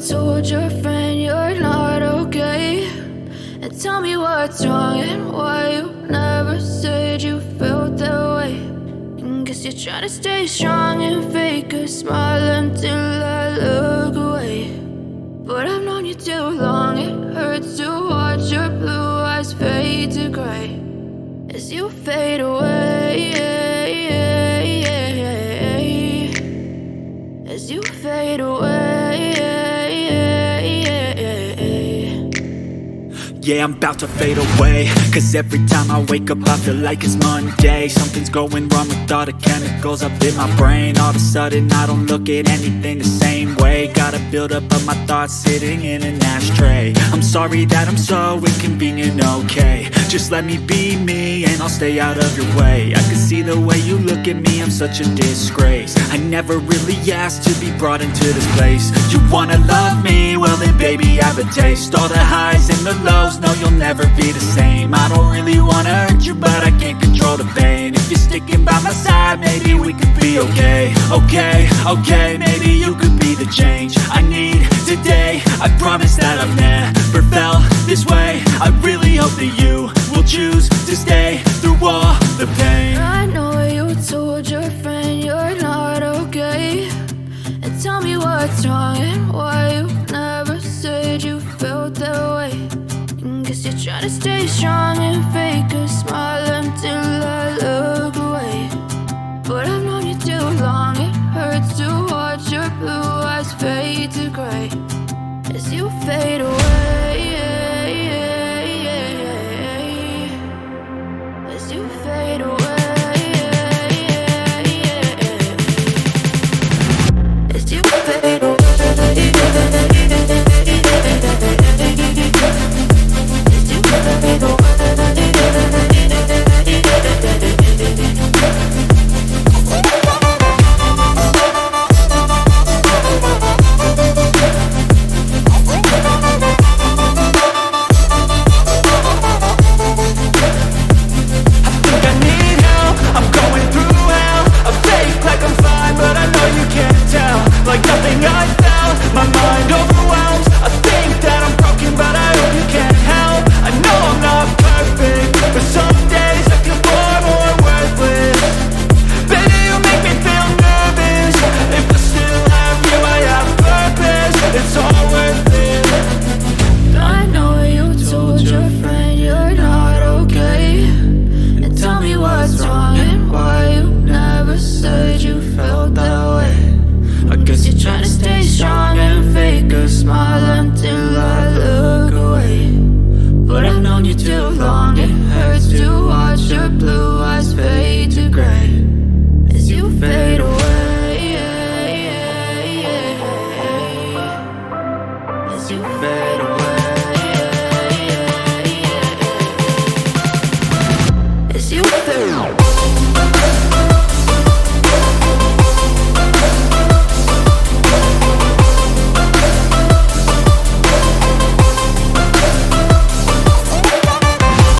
told your friend you're not okay, and tell me what's wrong and why you never said you felt that way. And guess you're trying to stay strong and fake a smile until I look away. But I've known you too long, it hurts to watch your blue eyes fade to gray as you fade away, as you fade away. Yeah, I'm about to fade away, cause every time I wake up I feel like it's Monday. Something's going wrong with all the chemicals up in my brain. All of a sudden I don't look at anything the same way. Gotta build up of my thoughts sitting in an ashtray. I'm sorry that I'm so inconvenient, okay. Just let me be me and I'll stay out of your way. I can see the way you look at me, I'm such a disgrace. I never really asked to be brought into this place. You wanna love me? Well then baby I have a taste. All the highs and the lows, no you'll never be the same. I don't really wanna hurt you but I can't control the pain. If you're sticking by my side maybe we could be okay. Okay, maybe you could be the change I need today. I promise that I've never felt this way. I really hope that you will choose to stay through all the pain. I know you told your friend you're not okay, and tell me what's wrong and why you never said you felt that way. And guess you're trying to stay strong and fake a smile until I look away. But I've known you too long, it hurts to watch your blue eyes fade to gray as you fade away.